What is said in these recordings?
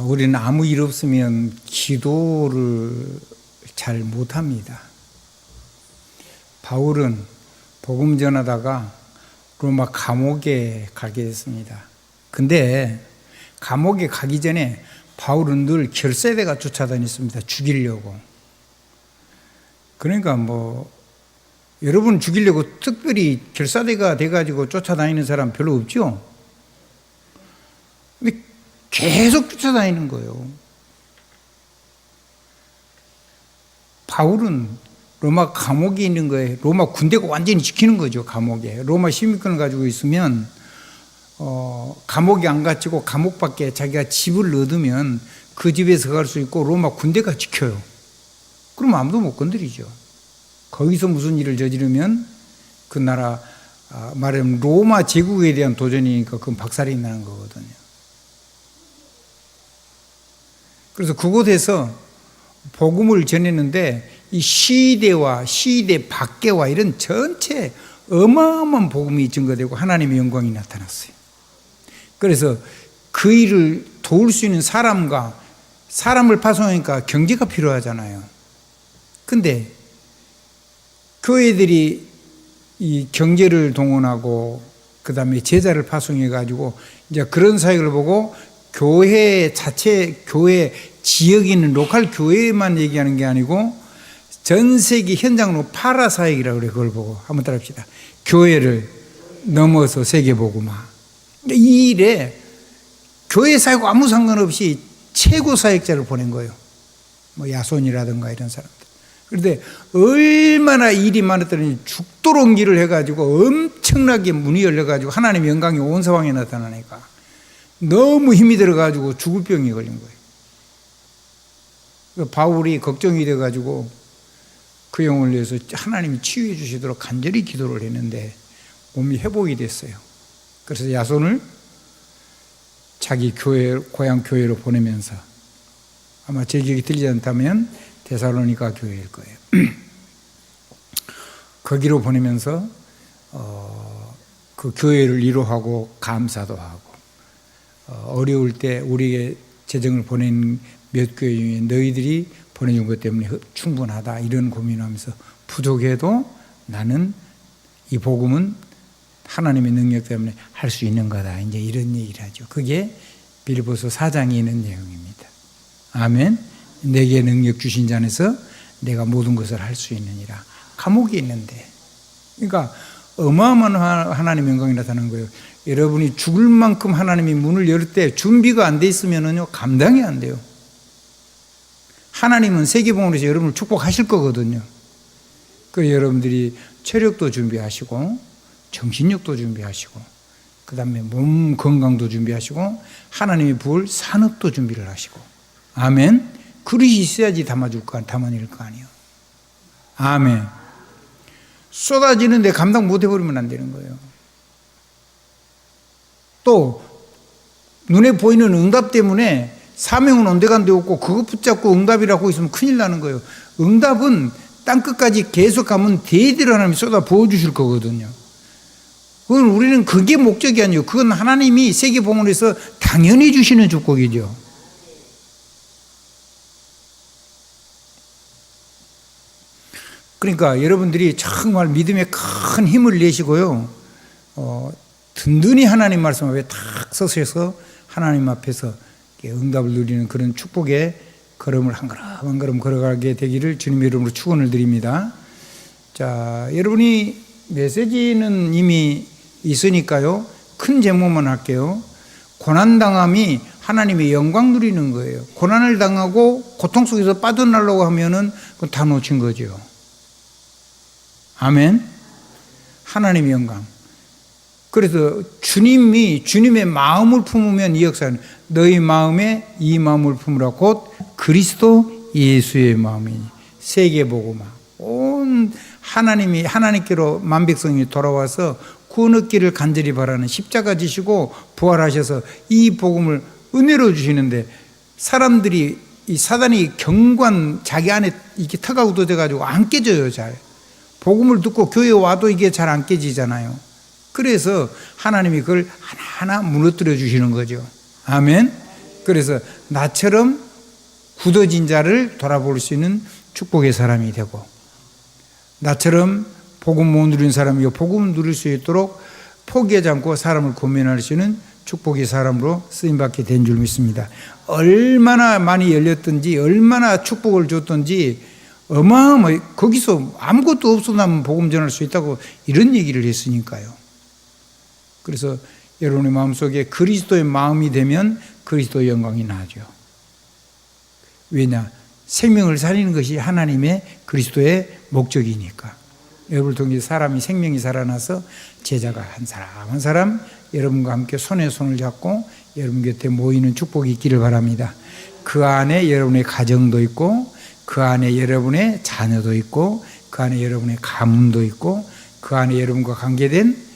우리는 아무 일 없으면 기도를 잘 못합니다. 바울은 복음 전하다가 로마 감옥에 가게 됐습니다. 근데 감옥에 가기 전에 바울은 늘 결세대가 쫓아다녔습니다. 죽이려고. 그러니까 여러분 죽이려고 특별히 결사대가 돼가지고 쫓아다니는 사람 별로 없죠? 근데 계속 쫓아다니는 거예요. 바울은 로마 감옥에 있는 거예요. 로마 군대가 완전히 지키는 거죠, 감옥에. 로마 시민권을 가지고 있으면, 감옥에 안 갇히고 감옥 밖에 자기가 집을 얻으면 그 집에서 갈 수 있고 로마 군대가 지켜요. 그럼 아무도 못 건드리죠. 거기서 무슨 일을 저지르면 그 나라, 말하면 로마 제국에 대한 도전이니까 그건 박살이 나는 거거든요. 그래서 그곳에서 복음을 전했는데 이 시대와 시대 밖에와 이런 전체 어마어마한 복음이 증거되고 하나님의 영광이 나타났어요. 그래서 그 일을 도울 수 있는 사람을 파송하니까 경제가 필요하잖아요. 근데 교회들이 이 경제를 동원하고 그 다음에 제자를 파송해가지고 이제 그런 사역을 보고 교회 자체, 교회 지역에 있는 로컬 교회만 얘기하는 게 아니고 전 세계 현장으로 파라사역이라고 그래. 그걸 보고 한번 따라합시다. 교회를 넘어서 세계복음화. 이 일에 교회 사역 아무 상관없이 최고 사역자를 보낸 거예요. 야손이라든가 이런 사람들. 그런데 얼마나 일이 많았더니 죽도록 일을 해가지고 엄청나게 문이 열려가지고 하나님의 영광이 온 상황에 나타나니까 너무 힘이 들어가지고 죽을 병이 걸린 거예요. 바울이 걱정이 돼가지고 그 영혼을 위해서 하나님이 치유해 주시도록 간절히 기도를 했는데 몸이 회복이 됐어요. 그래서 야손을 자기 고향 교회로 보내면서 아마 제 기억이 틀리지 않다면 데살로니가 교회일 거예요. 거기로 보내면서 그 교회를 위로하고 감사도 하고 어려울 때 우리에게 재정을 보낸 몇 교회 중에 너희들이 보내준 것 때문에 충분하다 이런 고민하면서 부족해도 나는 이 복음은 하나님의 능력 때문에 할 수 있는 거다. 이제 이런 얘기를 하죠. 그게 빌립보서 4장에 있는 내용입니다. 아멘. 내게 능력 주신 자 안에서 내가 모든 것을 할 수 있느니라. 감옥에 있는데. 그러니까 어마어마한 하나님의 영광이 나타나는 거예요. 여러분이 죽을 만큼 하나님이 문을 열 때 준비가 안 돼 있으면요 감당이 안 돼요. 하나님은 세계복음으로 여러분을 축복하실 거거든요. 그래서 여러분들이 체력도 준비하시고 정신력도 준비하시고 그 다음에 몸 건강도 준비하시고 하나님의 부을 산업도 준비를 하시고 아멘. 그릇이 있어야지 담아낼 거 아니에요. 아멘. 쏟아지는데 감당 못 해버리면 안 되는 거예요. 또 눈에 보이는 응답 때문에 사명은 온데간데 없고 그거 붙잡고 응답이라고 있으면 큰일 나는 거예요. 응답은 땅끝까지 계속 가면 대대로 하나님이 쏟아 부어주실 거거든요. 그건 우리는 그게 목적이 아니에요. 그건 하나님이 세계복음에서 당연히 주시는 축복이죠. 그러니까 여러분들이 정말 믿음에 큰 힘을 내시고요. 든든히 하나님 말씀 앞에 탁 서셔서 하나님 앞에서 응답을 누리는 그런 축복의 걸음을 한 걸음 한 걸음 걸어가게 되기를 주님의 이름으로 축원을 드립니다. 자, 여러분이 메시지는 이미 있으니까요. 큰 제목만 할게요. 고난당함이 하나님의 영광 누리는 거예요. 고난을 당하고 고통 속에서 빠져나려고 하면은 그건 다 놓친 거죠. 아멘. 하나님의 영광. 그래서 주님의 마음을 품으면 이 역사는 너희 마음에 이 마음을 품으라 곧 그리스도 예수의 마음이니 세계복음화. 온 하나님께로 만백성이 돌아와서 구원 얻기를 간절히 바라는 십자가 지시고 부활하셔서 이 복음을 은혜로 주시는데 사람들이 이 사단이 경관 자기 안에 이렇게 터가 굳어져가지고 안 깨져요. 잘 복음을 듣고 교회에 와도 이게 잘 안 깨지잖아요. 그래서 하나님이 그걸 하나하나 무너뜨려 주시는 거죠. 아멘. 그래서 나처럼 굳어진 자를 돌아볼 수 있는 축복의 사람이 되고, 나처럼 복음 못 누린 사람이 복음을 누릴 수 있도록 포기하지 않고 사람을 고민할 수 있는 축복의 사람으로 쓰임받게 된 줄 믿습니다. 얼마나 많이 열렸든지, 얼마나 축복을 줬든지, 어마어마하게 거기서 아무것도 없어도 복음 전할 수 있다고 이런 얘기를 했으니까요. 그래서 여러분의 마음속에 그리스도의 마음이 되면 그리스도의 영광이 나죠. 왜냐? 생명을 살리는 것이 하나님의 그리스도의 목적이니까. 여러분을 통해 사람이 생명이 살아나서 제자가 한 사람 한 사람 여러분과 함께 손에 손을 잡고 여러분 곁에 모이는 축복이 있기를 바랍니다. 그 안에 여러분의 가정도 있고, 그 안에 여러분의 자녀도 있고, 그 안에 여러분의 가문도 있고, 그 안에 여러분과 관계된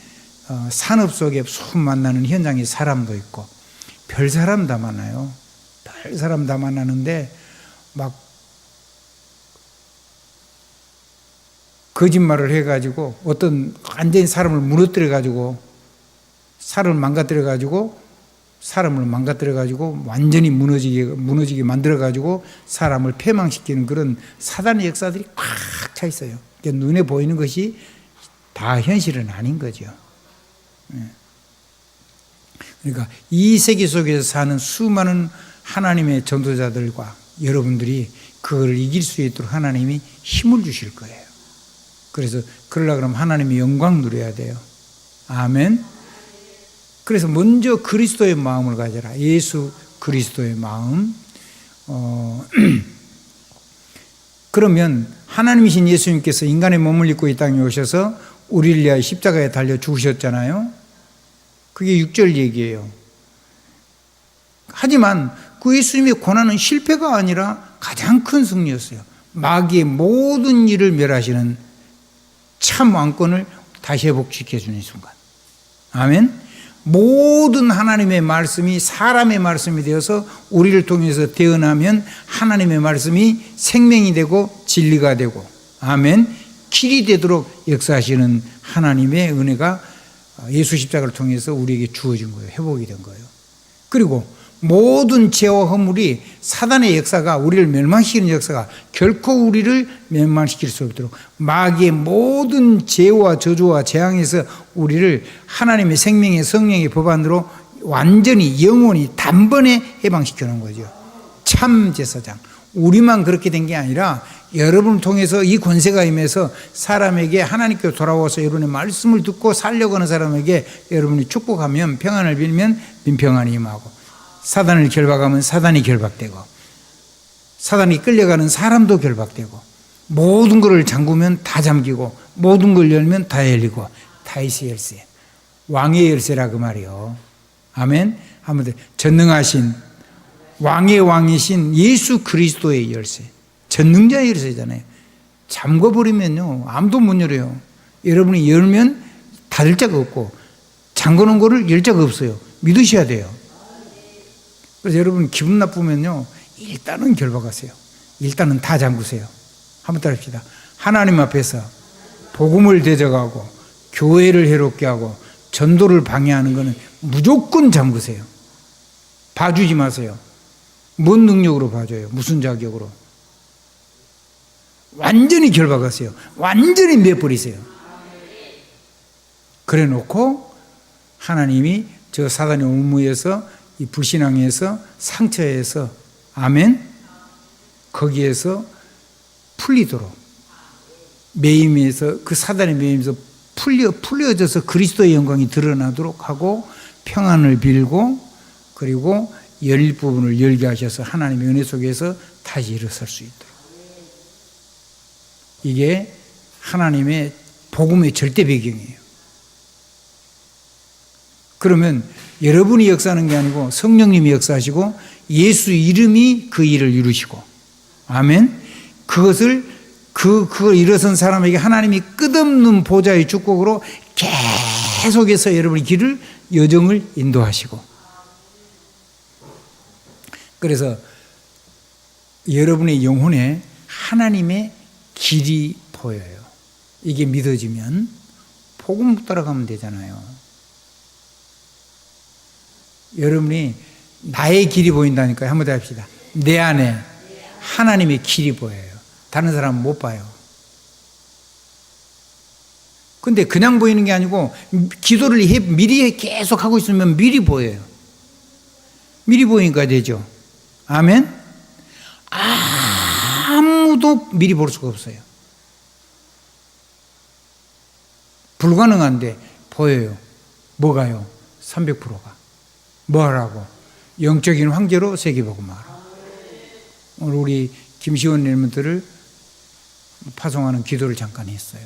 산업 속에 처음 만나는 현장의 사람도 있고, 별 사람 다 만나요. 별 사람 다 만나는데 막 거짓말을 해가지고 어떤 완전히 사람을 무너뜨려가지고 사람을 망가뜨려가지고 완전히 무너지게 만들어가지고 사람을 패망시키는 그런 사단의 역사들이 꽉 차 있어요. 그러니까 눈에 보이는 것이 다 현실은 아닌 거죠. 그러니까 이 세계 속에서 사는 수많은 하나님의 전도자들과 여러분들이 그걸 이길 수 있도록 하나님이 힘을 주실 거예요. 그래서 그러려고 그러면 하나님의 영광 누려야 돼요. 아멘. 그래서 먼저 그리스도의 마음을 가져라. 예수 그리스도의 마음. 그러면 하나님이신 예수님께서 인간의 몸을 입고 이 땅에 오셔서 우리를 위하여 십자가에 달려 죽으셨잖아요. 그게 6절 얘기예요. 하지만 그 예수님의 고난은 실패가 아니라 가장 큰 승리였어요. 마귀의 모든 일을 멸하시는 참 왕권을 다시 회복시켜주는 순간. 아멘. 모든 하나님의 말씀이 사람의 말씀이 되어서 우리를 통해서 태어나면 하나님의 말씀이 생명이 되고 진리가 되고, 아멘, 길이 되도록 역사하시는 하나님의 은혜가 예수 십자가를 통해서 우리에게 주어진 거예요. 회복이 된 거예요. 그리고 모든 죄와 허물이 사단의 역사가 우리를 멸망시키는 역사가 결코 우리를 멸망시킬 수 없도록 마귀의 모든 죄와 저주와 재앙에서 우리를 하나님의 생명의 성령의 법안으로 완전히 영원히 단번에 해방시켜 놓은 거죠. 참 제사장. 우리만 그렇게 된 게 아니라 여러분을 통해서 이 권세가 임해서 사람에게 하나님께 돌아와서 여러분의 말씀을 듣고 살려고 하는 사람에게 여러분이 축복하면, 평안을 빌면 평안이 임하고, 사단을 결박하면 사단이 결박되고, 사단이 끌려가는 사람도 결박되고, 모든 것을 잠그면 다 잠기고, 모든 걸 열면 다 열리고, 다이스 열쇠, 왕의 열쇠라 그 말이요. 아멘. 한번 전능하신 왕의 왕이신 예수 그리스도의 열쇠, 전능자의 열쇠잖아요. 잠궈버리면요 아무도 못 열어요. 여러분이 열면 닫을 자가 없고 잠궈놓은 거를 열 자가 없어요. 믿으셔야 돼요. 그래서 여러분 기분 나쁘면요 일단은 결박하세요. 일단은 다 잠그세요. 한번 따라합시다. 하나님 앞에서 복음을 대적하고 교회를 해롭게 하고 전도를 방해하는 것은 무조건 잠그세요. 봐주지 마세요. 뭔 능력으로 봐줘요? 무슨 자격으로? 완전히 결박하세요. 완전히 내버리세요. 그래 놓고 하나님이 저 사단의 올무에서, 이 불신앙에서, 상처에서, 아멘, 거기에서 풀리도록, 매임에서, 그 사단의 매임에서 풀려져서 그리스도의 영광이 드러나도록 하고 평안을 빌고, 그리고 열릴 부분을 열게 하셔서 하나님의 은혜 속에서 다시 일어설 수 있도록. 이게 하나님의 복음의 절대 배경이에요. 그러면 여러분이 역사하는 게 아니고 성령님이 역사하시고 예수 이름이 그 일을 이루시고, 아멘. 그것을 그걸 일어선 사람에게 하나님이 끝없는 보좌의 축복으로 계속해서 여러분의 길을, 여정을 인도하시고, 그래서 여러분의 영혼에 하나님의 길이 보여요. 이게 믿어지면 복음 따라가면 되잖아요. 여러분이 나의 길이 보인다니까요. 한번 더 합시다. 내 안에 하나님의 길이 보여요. 다른 사람은 못 봐요. 근데 그냥 보이는 게 아니고 기도를 미리 계속 하고 있으면 미리 보여요. 미리 보이니까 되죠. 아멘? 아무도 미리 볼 수가 없어요. 불가능한데 보여요. 뭐가요? 300%가. 뭐하라고? 영적인 황제로 세계복음화하라. 오늘 우리 김시원 렘넌트를 파송하는 기도를 잠깐 했어요.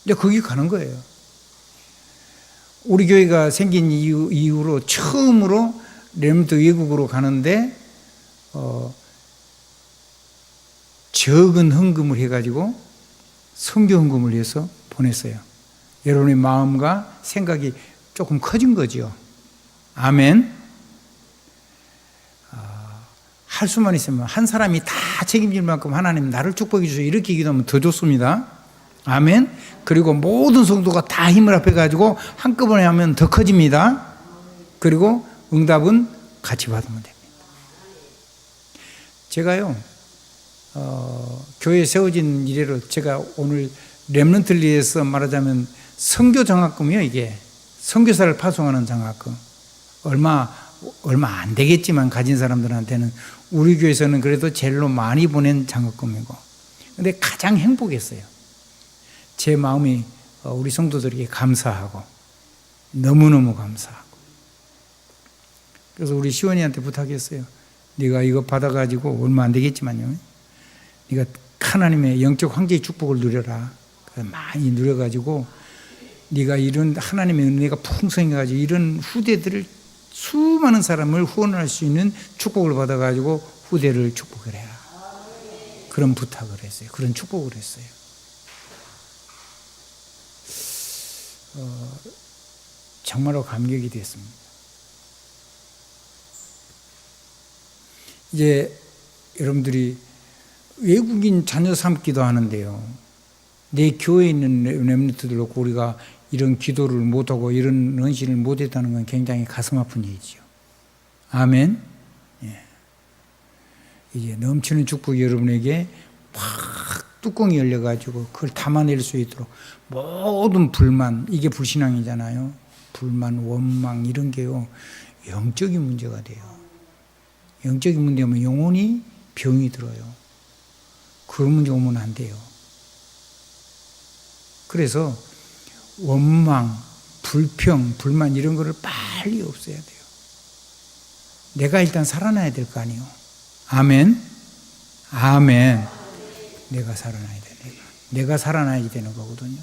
이제 거기 가는 거예요. 우리 교회가 생긴 이후로 처음으로 렘넌트 외국으로 가는데 적은 헌금을 해가지고 선교 헌금을 해서 보냈어요. 여러분의 마음과 생각이 조금 커진 거죠. 아멘. 할 수만 있으면 한 사람이 다 책임질 만큼 하나님 나를 축복해 주세요. 이렇게 기도하면 더 좋습니다. 아멘. 그리고 모든 성도가 다 힘을 합해가지고 한꺼번에 하면 더 커집니다. 그리고 응답은 같이 받으면 됩니다. 제가요, 교회에 세워진 이래로 제가 오늘 렘넌트를 위해서 말하자면 선교 장학금이요, 이게. 선교사를 파송하는 장학금. 얼마 안 되겠지만 가진 사람들한테는 우리 교회에서는 그래도 제일로 많이 보낸 장학금이고. 근데 가장 행복했어요. 제 마음이 우리 성도들에게 감사하고 너무너무 감사하고. 그래서 우리 시원이한테 부탁했어요. 네가 이거 받아가지고 얼마 안 되겠지만요. 네가 하나님의 영적 황제의 축복을 누려라. 많이 누려가지고 네가 이런 하나님의 은혜가 풍성해가지고 이런 후대들을 수많은 사람을 후원할 수 있는 축복을 받아가지고 후대를 축복을 해라. 그런 부탁을 했어요. 그런 축복을 했어요. 정말로 감격이 됐습니다. 이제 여러분들이 외국인 자녀 삼기도 하는데요. 내 교회에 있는 렘넌트들 놓고 우리가 이런 기도를 못하고 이런 헌신을 못했다는 건 굉장히 가슴 아픈 일이죠. 아멘. 예. 이제 넘치는 축복이 여러분에게 팍 뚜껑이 열려가지고 그걸 담아낼 수 있도록 모든 불만, 이게 불신앙이잖아요. 불만, 원망 이런 게요. 영적인 문제가 돼요. 영적인 문제면 영혼이 병이 들어요. 그런 문제 오면 안 돼요. 그래서 원망, 불평, 불만 이런 거를 빨리 없애야 돼요. 내가 일단 살아나야 될 거 아니에요. 아멘. 아멘. 내가 살아나야 돼. 내가 살아나야 되는 거거든요.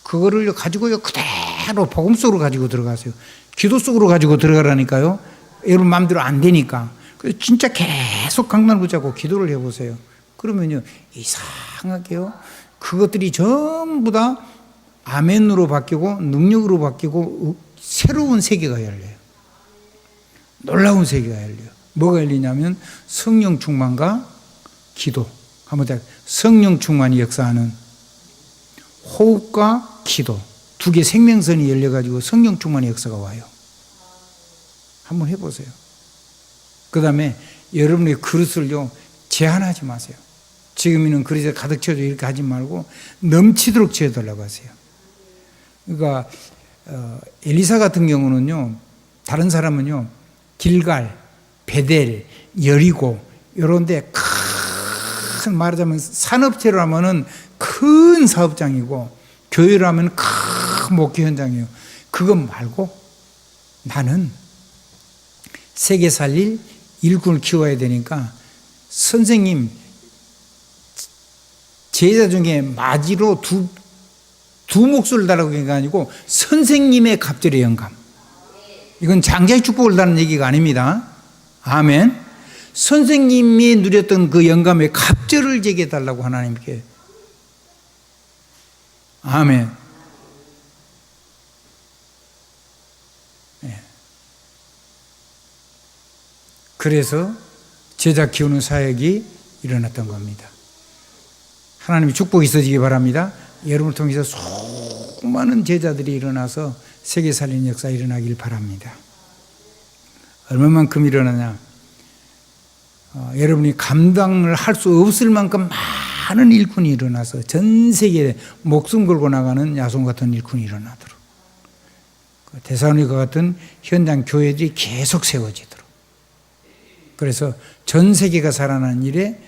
그거를 가지고요 그대로 복음 속으로 가지고 들어가세요. 기도 속으로 가지고 들어가라니까요. 여러분 마음대로 안 되니까. 그래서 진짜 계속 강단을 붙잡고 기도를 해보세요. 그러면요 이상하게요 그것들이 전부 다 아멘으로 바뀌고 능력으로 바뀌고 새로운 세계가 열려요. 놀라운 세계가 열려요. 뭐가 열리냐면 성령 충만과 기도. 한번 더 성령 충만이 역사하는 호흡과 기도. 두 개 생명선이 열려가지고 성령 충만의 역사가 와요. 한번 해보세요. 그 다음에 여러분의 그릇을요 제한하지 마세요. 지금 있는 그릇에 가득 채워줘 이렇게 하지 말고 넘치도록 채워달라고 하세요. 그러니까 엘리사 같은 경우는요 다른 사람은요 길갈, 베델, 여리고 이런 데 큰 말하자면 산업체로 하면은 큰 사업장이고 교회로 하면 큰 목회 현장이에요. 그것 말고 나는 세계 살릴 일꾼을 키워야 되니까 선생님 제자 중에 마지로 두 몫을 달라고 한 게 아니고 선생님의 갑절의 영감. 이건 장자의 축복을 달라는 얘기가 아닙니다. 아멘. 선생님이 누렸던 그 영감의 갑절을 제게 달라고 하나님께. 아멘. 네. 그래서 제자 키우는 사역이 일어났던 겁니다. 하나님의 축복이 있어지기 바랍니다. 여러분을 통해서 수많은 제자들이 일어나서 세계 살리는 역사 일어나길 바랍니다. 얼마만큼 일어나냐? 여러분이 감당을 할 수 없을 만큼 많은 일꾼이 일어나서 전 세계에 목숨 걸고 나가는 야손 같은 일꾼이 일어나도록, 데살로니가 같은 현장 교회들이 계속 세워지도록, 그래서 전 세계가 살아나는 일에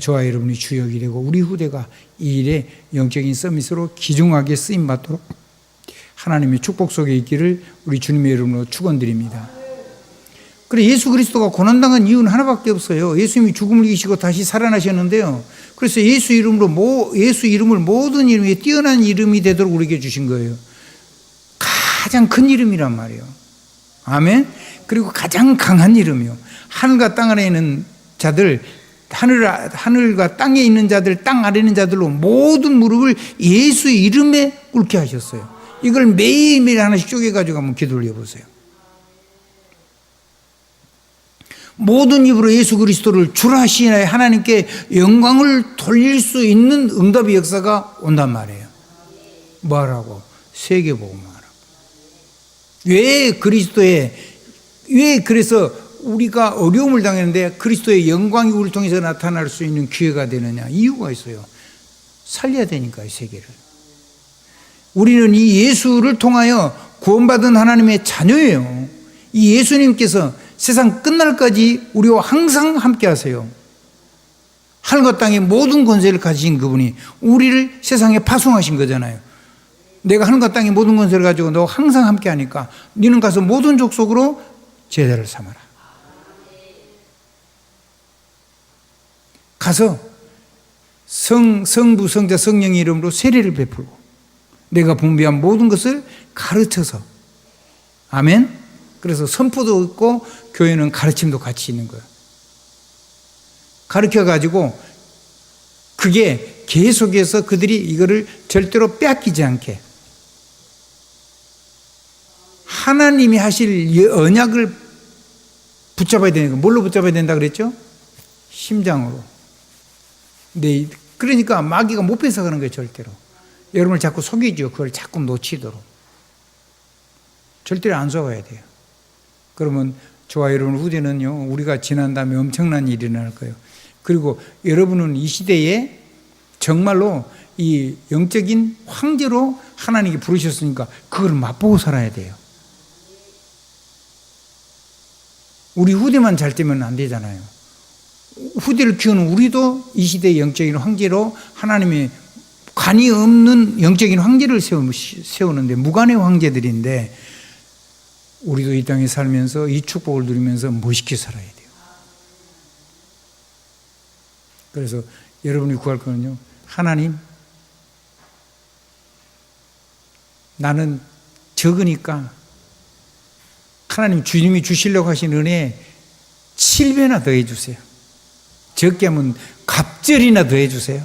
저와 여러분이 주역이 되고 우리 후대가 이 일에 영적인 서밋으로 귀중하게 쓰임받도록 하나님의 축복 속에 있기를 우리 주님의 이름으로 축원드립니다. 그래, 예수 그리스도가 고난당한 이유는 하나밖에 없어요. 예수님이 죽음을 이기시고 다시 살아나셨는데요. 그래서 예수 이름을 모든 이름 위에 뛰어난 이름이 되도록 우리에게 주신 거예요. 가장 큰 이름이란 말이에요. 아멘. 그리고 가장 강한 이름이요. 하늘과 땅 아래 있는 자들, 하늘과 땅에 있는 자들, 땅 아래 있는 자들로 모든 무릎을 예수 이름에 꿇게 하셨어요. 이걸 매일매일 하나씩 쪼개가지고 한번 기도를 해보세요. 모든 입으로 예수 그리스도를 주라 시인하여 하나님께 영광을 돌릴 수 있는 응답의 역사가 온단 말이에요. 뭐하라고? 세계복음하라고. 왜 그래서 우리가 어려움을 당했는데 그리스도의 영광이 우리를 통해서 나타날 수 있는 기회가 되느냐? 이유가 있어요. 살려야 되니까요, 세계를. 우리는 이 예수를 통하여 구원받은 하나님의 자녀예요. 이 예수님께서 세상 끝날까지 우리와 항상 함께 하세요. 하늘과 땅의 모든 권세를 가지신 그분이 우리를 세상에 파송하신 거잖아요. 내가 하늘과 땅의 모든 권세를 가지고 너 항상 함께 하니까 너는 가서 모든 족속으로 제자를 삼아라. 가서 성부, 성자, 성령의 이름으로 세례를 베풀고 내가 분비한 모든 것을 가르쳐서, 아멘. 그래서 선포도 있고 교회는 가르침도 같이 있는 거예요. 가르쳐가지고 그게 계속해서 그들이 이거를 절대로 빼앗기지 않게 하나님이 하실 언약을 붙잡아야 되는 거. 뭘로 붙잡아야 된다 그랬죠? 심장으로. 네, 그러니까 마귀가 못 뺏어가는 거예요, 절대로. 여러분을 자꾸 속이죠. 그걸 자꾸 놓치도록. 절대로 안 속아야 돼요. 그러면 저와 여러분 후대는요, 우리가 지난 다음에 엄청난 일이 일어날 거예요. 그리고 여러분은 이 시대에 정말로 이 영적인 황제로 하나님이 부르셨으니까 그걸 맛보고 살아야 돼요. 우리 후대만 잘 되면 안 되잖아요. 후대를 키우는 우리도 이 시대의 영적인 황제로 하나님의 관이 없는 영적인 황제를 세우는데, 무관의 황제들인데 우리도 이 땅에 살면서 이 축복을 누리면서 멋있게 살아야 돼요. 그래서 여러분이 구할 거는요, 하나님, 나는 적으니까 하나님 주님이 주시려고 하신 은혜 7배나 더해 주세요. 적게 하면 갑절이나 더해 주세요.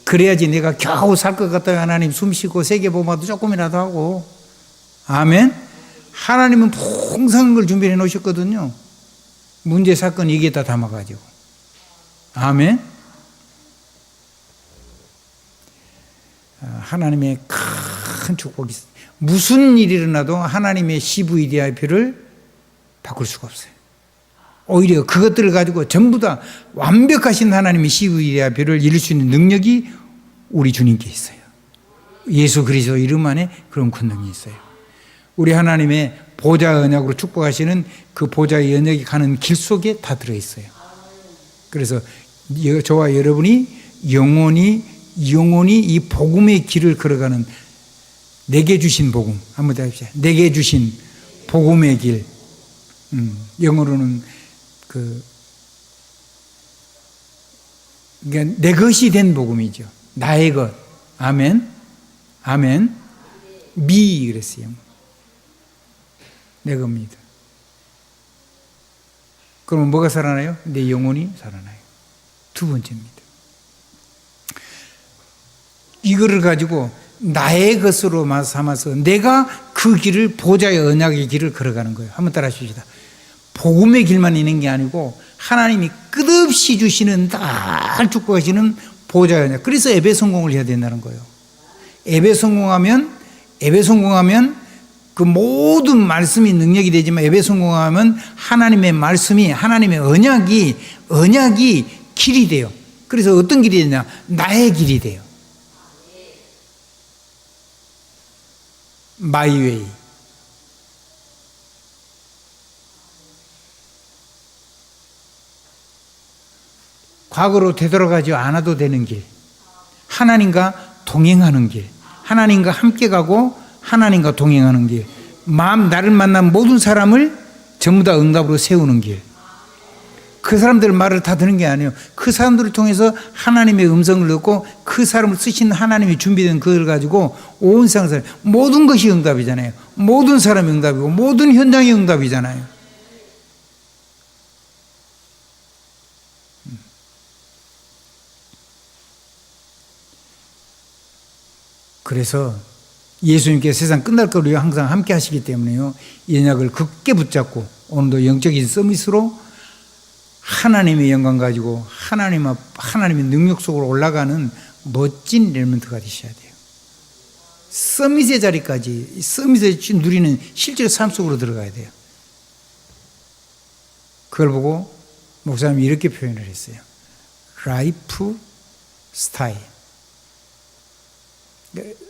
그래야지 내가 겨우 살 것 같아요. 하나님 숨 쉬고 세계복음화도 조금이라도 하고. 아멘. 하나님은 풍성한 걸 준비해 놓으셨거든요. 문제 사건 이게다 담아가지고. 아멘. 하나님의 큰 축복이 있어요. 무슨 일이 일어나도 하나님의 CVDIP를 바꿀 수가 없어요. 오히려 그것들을 가지고 전부 다 완벽하신 하나님의 CVDIP를 이룰 수 있는 능력이 우리 주님께 있어요. 예수 그리스도 이름 안에 그런 권능이 있어요. 우리 하나님의 보좌 언약으로 축복하시는 그 보좌의 언약이 가는 길 속에 다 들어있어요. 그래서 저와 여러분이 영원히 이 복음의 길을 걸어가는, 내게 주신 복음, 한번 더 해봅시다. 내게 주신 복음의 길. 영어로는 그러니까 내 것이 된 복음이죠. 나의 것. 아멘. 아멘. 미 그랬어요. 내 겁니다. 그러면 뭐가 살아나요? 내 영혼이 살아나요. 두 번째입니다. 이거를 가지고 나의 것으로 삼아서 내가 그 길을, 보좌의 언약의 길을 걸어가는 거예요. 한번 따라 하십시다. 복음의 길만 있는 게 아니고 하나님이 끝없이 주시는, 날 축복하시는 보좌의 언약. 그래서 예배 성공을 해야 된다는 거예요. 예배 성공하면 그 모든 말씀이 능력이 되지만 예배 성공하면 하나님의 말씀이, 하나님의 언약이 길이 돼요. 그래서 어떤 길이 되냐? 나의 길이 돼요. My way. 과거로 되돌아가지 않아도 되는 길. 하나님과 동행하는 길. 하나님과 함께 가고 하나님과 동행하는 길. 나를 만난 모든 사람을 전부 다 응답으로 세우는 길. 그 사람들 말을 다 듣는 게 아니에요. 그 사람들을 통해서 하나님의 음성을 듣고 그 사람을 쓰신 하나님이 준비된 그걸 가지고 온 세상 모든 것이 응답이잖아요. 모든 사람이 응답이고 모든 현장이 응답이잖아요. 그래서 예수님께서 세상 끝날 거로 항상 함께 하시기 때문에요. 이 언약을 굳게 붙잡고 오늘도 영적인 서밋으로 하나님의 영광 가지고 하나님의 능력 속으로 올라가는 멋진 렘넌트가 되셔야 돼요. 서밋의 자리까지, 서밋을 누리는 실제 삶 속으로 들어가야 돼요. 그걸 보고 목사님이 이렇게 표현을 했어요. 라이프 스타일.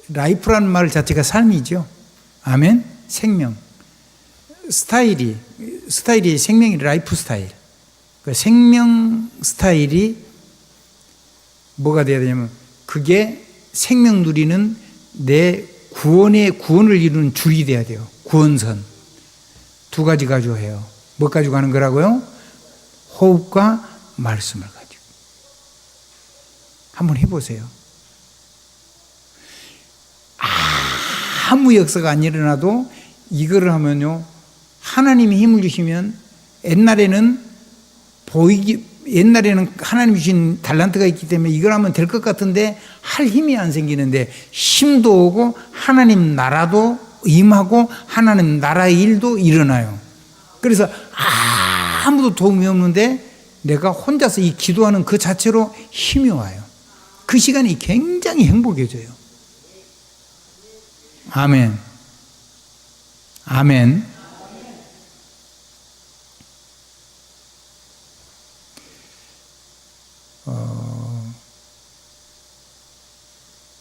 라이프라는 말 자체가 삶이죠. 아멘? 생명. 스타일이 생명이 라이프 스타일. 그 생명 스타일이 뭐가 돼야 되냐면 그게 생명 누리는 내 구원을 이루는 줄이 돼야 돼요. 구원선. 두 가지 가지고 해요. 뭐 가지고 하는 거라고요? 호흡과 말씀을 가지고. 한번 해보세요. 아무 역사가 안 일어나도 이거를 하면요, 하나님이 힘을 주시면 옛날에는 하나님이 주신 달란트가 있기 때문에 이걸 하면 될 것 같은데 할 힘이 안 생기는데 힘도 오고 하나님 나라도 임하고 하나님 나라의 일도 일어나요. 그래서 아무도 도움이 없는데 내가 혼자서 이 기도하는 그 자체로 힘이 와요. 그 시간이 굉장히 행복해져요. 아멘. 아멘.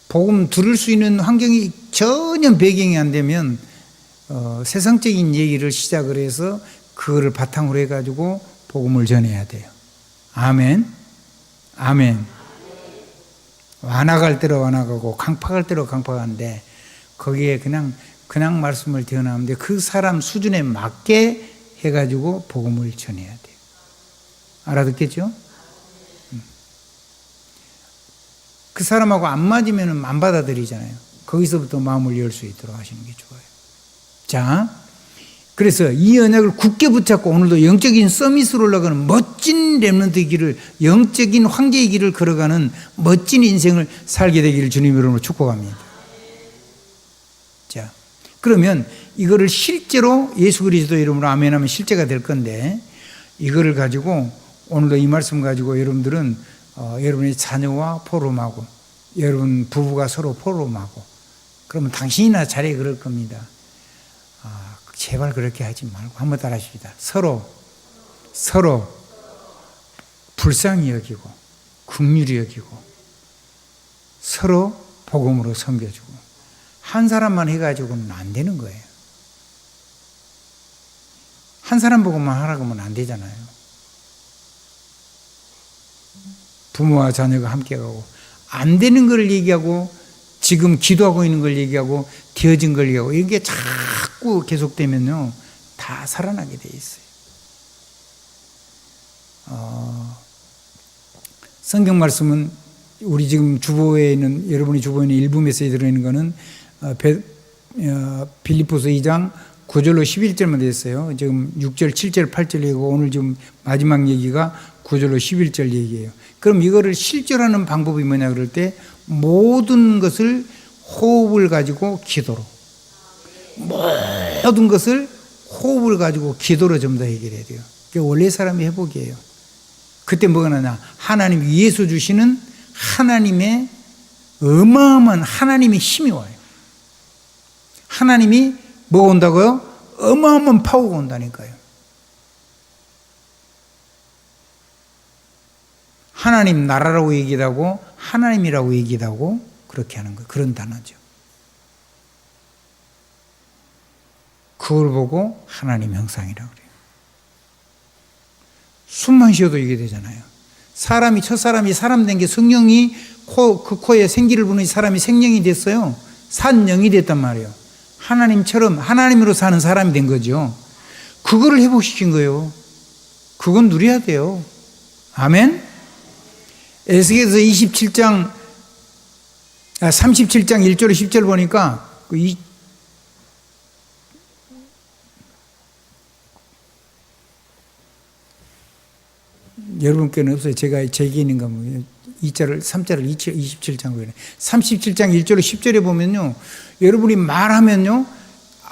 복음 들을 수 있는 환경이 전혀 배경이 안 되면 세상적인 얘기를 시작을 해서 그거를 바탕으로 해가지고 복음을 전해야 돼요. 아멘. 아멘. 완화갈 대로 완화가고 강팍할 대로 강팍하는데 거기에 그냥 말씀을 대어나오는데 그 사람 수준에 맞게 해가지고 복음을 전해야 돼요. 알아듣겠죠? 그 사람하고 안 맞으면 안 받아들이잖아요. 거기서부터 마음을 열 수 있도록 하시는 게 좋아요. 자, 그래서 이 언약을 굳게 붙잡고 오늘도 영적인 서밋으로 올라가는 멋진 렘넌트의 길을, 영적인 황제의 길을 걸어가는 멋진 인생을 살게 되기를 주님 이름으로 축복합니다. 자, 그러면 이거를 실제로 예수 그리스도 이름으로 아멘하면 실제가 될 건데 이거를 가지고 오늘도 이 말씀 가지고 여러분들은 여러분의 자녀와 포럼하고 여러분 부부가 서로 포럼하고 그러면 당신이나 잘해 그럴 겁니다. 제발 그렇게 하지 말고 한번 따라 하십시다. 서로 불쌍히 여기고 긍휼히 여기고 서로 복음으로 섬겨주고 한 사람만 해가지고는 안 되는 거예요. 한 사람 보고만 하라고 하면 안 되잖아요. 부모와 자녀가 함께 가고 안 되는 걸 얘기하고 지금 기도하고 있는 걸 얘기하고 되어진 걸 얘기하고 이게 자꾸 계속되면요 다 살아나게 돼 있어요. 성경 말씀은 우리 지금 주보에 있는 여러분이 주보에 있는 일부 메시지에 들어있는 거는 빌립보서 2장 9절로 11절만 됐어요. 지금 6절, 7절, 8절 얘기고 오늘 지금 마지막 얘기가 9절로 11절 얘기예요. 그럼 이거를 실천하는 방법이 뭐냐 그럴 때 모든 것을 호흡을 가지고 기도로 모든 것을 호흡을 가지고 기도로 전부 다 해결해야 돼요. 그게 원래 사람의 회복이에요. 그때 뭐가 나냐 하나님 위에서 주시는 하나님의 어마어마한 하나님의 힘이 와요. 하나님이 뭐가 온다고요? 어마어마한 파워가 온다니까요. 하나님 나라라고 얘기도 하고 하나님이라고 얘기도 하고 그렇게 하는 거예요. 그런 단어죠. 그걸 보고 하나님 형상이라고 그래요. 숨만 쉬어도 이게 되잖아요. 첫사람이 사람 된 게 성령이 그 코에 생기를 부는 사람이 생명이 됐어요. 산 영이 됐단 말이에요. 하나님처럼 하나님으로 사는 사람이 된 거죠. 그거를 회복시킨 거예요. 그건 누려야 돼요. 아멘? 에스겔서 37장 1절에 10절 보니까 여러분께는 없어요. 제가 제게 있는 거 2절을 3절을 27장 37장 1절에 10절에 보면요. 여러분이 말하면요.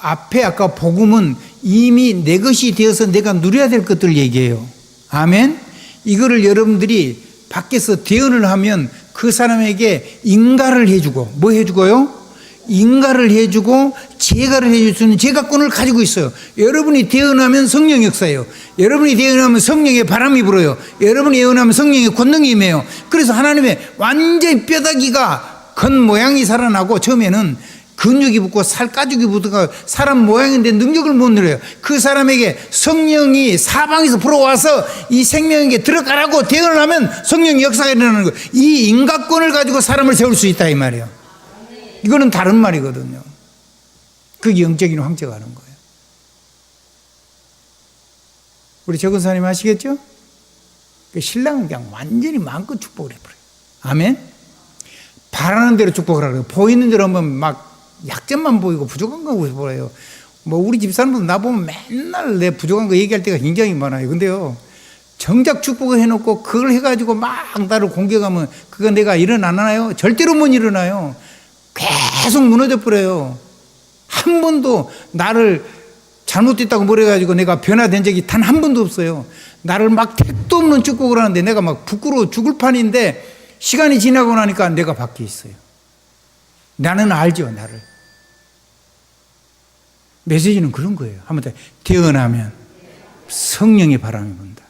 앞에 아까 복음은 이미 내 것이 되어서 내가 누려야 될 것들을 얘기해요. 아멘. 이거를 여러분들이 밖에서 대언을 하면 그 사람에게 인가를 해주고 뭐 해주고요? 인가를 해주고 제가를 해줄 수 있는 제가권을 가지고 있어요. 여러분이 대언하면 성령 역사예요. 여러분이 대언하면 성령의 바람이 불어요. 여러분이 예언하면 성령의 권능이 임해요. 그래서 하나님의 완전히 뼈다귀가 겉모양이 살아나고 처음에는 근육이 붙고 살 가죽이 붙어가 사람 모양인데 능력을 못 누려요. 그 사람에게 성령이 사방에서 불어와서 이 생명에게 들어가라고 대언을 하면 성령의 역사가 일어나는 거예요. 이 인가권을 가지고 사람을 세울 수 있다 이 말이에요. 이거는 다른 말이거든요. 그게 영적인 황제가 하는 거예요. 우리 정은사님 아시겠죠? 신랑은 그냥 완전히 마음껏 축복을 해버려요. 아멘? 바라는 대로 축복을 하라고. 보이는 대로 하면 막 약점만 보이고 부족한 거 보여요. 뭐 우리 집사람도 나보면 맨날 내 부족한 거 얘기할 때가 굉장히 많아요. 근데요, 정작 축복을 해놓고 그걸 해가지고 막 나를 공격하면 그거 내가 일어나나요? 절대로 못 일어나요. 계속 무너져 버려요. 한 번도 나를 잘못됐다고 뭐래가지고 내가 변화된 적이 단 한 번도 없어요. 나를 막 택도 없는 축복을 하는데 내가 막 부끄러워 죽을 판인데 시간이 지나고 나니까 내가 바뀌어 있어요. 나는 알죠, 나를. 메시지는 그런 거예요. 한번 더 태어나면 성령의 바람이 분다.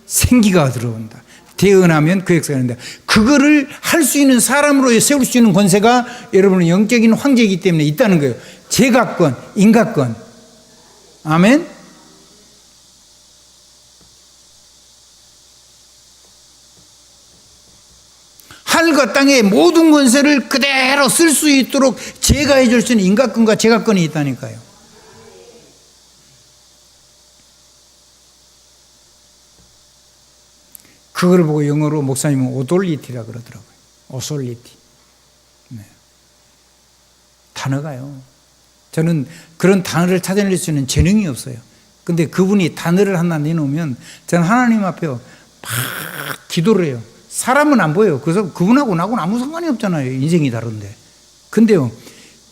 생기가 들어온다. 태어나면 그 역사가 있는데 그거를 할 수 있는 사람으로 세울 수 있는 권세가 여러분은 영적인 황제이기 때문에 있다는 거예요. 제각권, 인가권. 아멘. 하늘과 땅의 모든 권세를 그대로 쓸 수 있도록 제가해 줄 수 있는 인가권과 제각권이 있다니까요. 그걸 보고 영어로 목사님은 오돌리티라 그러더라고요. 오솔리티. 네. 단어가요. 저는 그런 단어를 찾아낼 수 있는 재능이 없어요. 근데 그분이 단어를 하나 내놓으면 저는 하나님 앞에 막 기도를 해요. 사람은 안 보여요. 그래서 그분하고 나하고는 아무 상관이 없잖아요. 인생이 다른데. 근데요,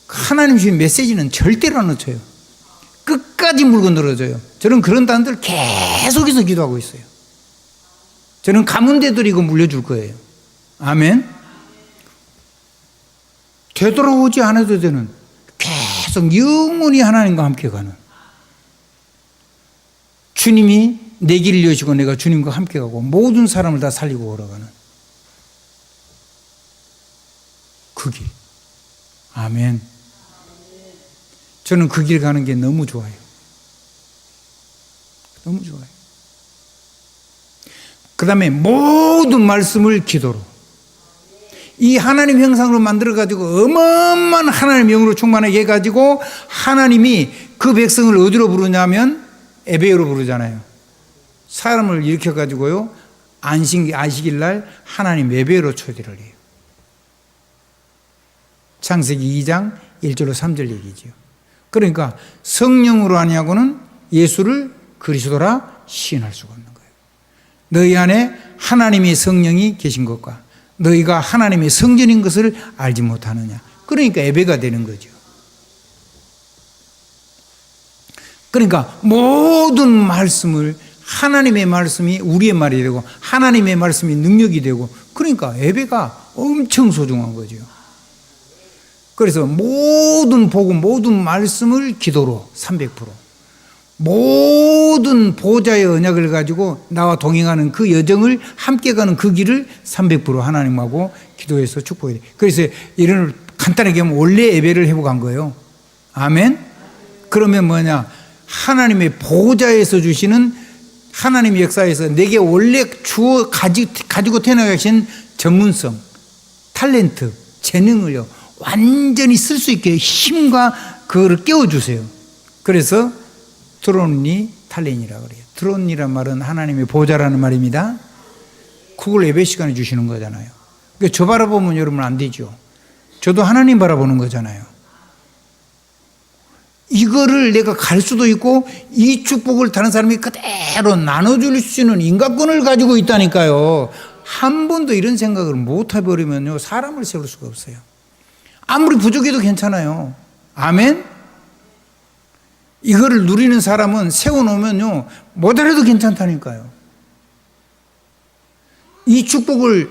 하나님 주신 메시지는 절대로 안 놓쳐요. 끝까지 물고 늘어져요. 저는 그런 단어들 계속해서 기도하고 있어요. 저는 가문대들이 이거 물려줄 거예요. 아멘. 되돌아오지 않아도 되는 계속 영원히 하나님과 함께 가는 주님이 내 길을 여시고 내가 주님과 함께 가고 모든 사람을 다 살리고 걸어가는 그 길. 아멘. 저는 그 길 가는 게 너무 좋아요. 너무 좋아요. 그 다음에 모든 말씀을 기도로 이 하나님 형상으로 만들어가지고 어마어마한 하나님 영으로 충만하게 해가지고 하나님이 그 백성을 어디로 부르냐면 에베오로 부르잖아요. 사람을 일으켜가지고요 안식일 날 하나님 에베오로 초대를 해요. 창세기 2장 1절로 3절 얘기죠. 그러니까 성령으로 하냐고는 예수를 그리스도라 시인할 수가 없는 거예요. 너희 안에 하나님의 성령이 계신 것과 너희가 하나님의 성전인 것을 알지 못하느냐. 그러니까 예배가 되는 거죠. 그러니까 모든 말씀을 하나님의 말씀이 우리의 말이 되고 하나님의 말씀이 능력이 되고 그러니까 예배가 엄청 소중한 거죠. 그래서 모든 복음, 모든 말씀을 기도로 300%. 모든 보좌의 언약을 가지고 나와 동행하는 그 여정을 함께 가는 그 길을 300% 하나님하고 기도해서 축복해야 돼. 그래서 이런 간단하게 하면 원래 예배를 해보고 간 거예요. 아멘. 그러면 뭐냐? 하나님의 보좌에서 주시는 하나님의 역사에서 내게 원래 주어 가지고 태어나신 전문성, 탤런트, 재능을요 완전히 쓸 수 있게 힘과 그거를 깨워주세요. 그래서 드론이 탤런트라고 그래요. 드론이란 말은 하나님의 보좌라는 말입니다. 그걸 예배 시간에 주시는 거잖아요. 그러니까 저 바라보면 여러분 안 되죠. 저도 하나님 바라보는 거잖아요. 이거를 내가 갈 수도 있고 이 축복을 다른 사람이 그대로 나눠줄 수 있는 인간권을 가지고 있다니까요. 한 번도 이런 생각을 못 해버리면요 사람을 세울 수가 없어요. 아무리 부족해도 괜찮아요. 아멘. 이거를 누리는 사람은 세워놓으면요 못하래도 괜찮다니까요. 이 축복을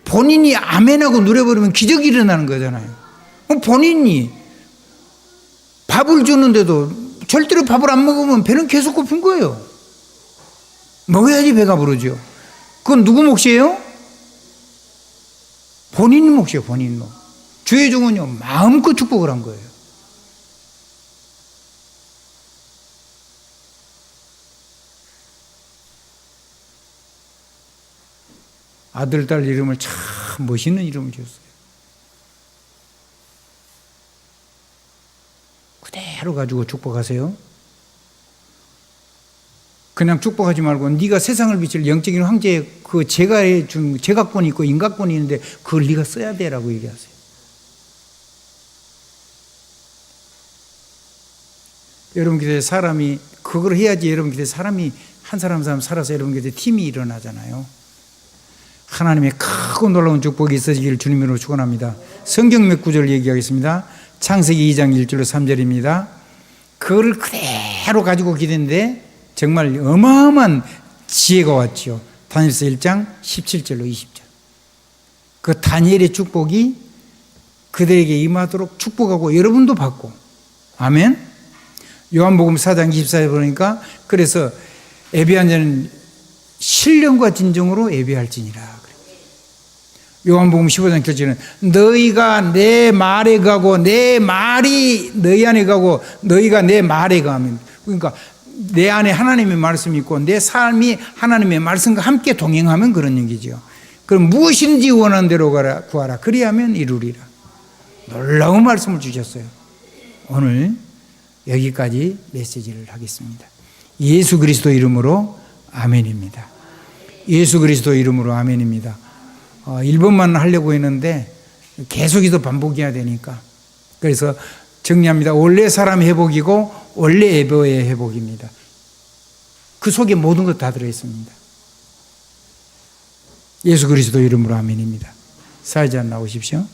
본인이 아멘하고 누려버리면 기적이 일어나는 거잖아요. 본인이 밥을 주는데도 절대로 밥을 안 먹으면 배는 계속 고픈 거예요. 먹어야지 배가 부르죠. 그건 누구 몫이에요? 본인 몫이에요. 본인 몫. 주의 종은요 마음껏 축복을 한 거예요. 아들, 딸 이름을 참 멋있는 이름을 지었어요. 그대로 가지고 축복하세요. 그냥 축복하지 말고 네가 세상을 비칠 영적인 황제의 그 제가 준 제각권이 있고 인각권이 있는데 그걸 네가 써야 돼라고 얘기하세요. 여러분 곁에 사람이 그걸 해야지 여러분 곁에 사람이 한 사람 살아서 여러분 곁에 팀이 일어나잖아요. 하나님의 크고 놀라운 축복이 있어지기를 주님으로 축원합니다. 성경 몇 구절 얘기하겠습니다. 창세기 2장 1절로 3절입니다. 그거를 그대로 가지고 기도했는데 정말 어마어마한 지혜가 왔죠. 다니엘서 1장 17절로 20절. 그 다니엘의 축복이 그들에게 임하도록 축복하고 여러분도 받고. 아멘. 요한복음 4장 24절 보니까 그래서 예배한 자는 신령과 진정으로 예배할지니라. 요한복음 15장 9절은 너희가 내 말에 가고 내 말이 너희 안에 가고 너희가 내 말에 가면, 그러니까 내 안에 하나님의 말씀이 있고 내 삶이 하나님의 말씀과 함께 동행하면 그런 얘기죠. 그럼 무엇인지 원하는 대로 구하라. 그리하면 이루리라. 놀라운 말씀을 주셨어요. 오늘 여기까지 메시지를 하겠습니다. 예수 그리스도 이름으로 아멘입니다. 예수 그리스도 이름으로 아멘입니다. 1번만 하려고 했는데 계속해서 반복해야 되니까. 그래서 정리합니다. 원래 사람 회복이고 원래 예배의 회복입니다. 그 속에 모든 것 다 들어있습니다. 예수 그리스도 이름으로 아멘입니다. 사회자 나오십시오.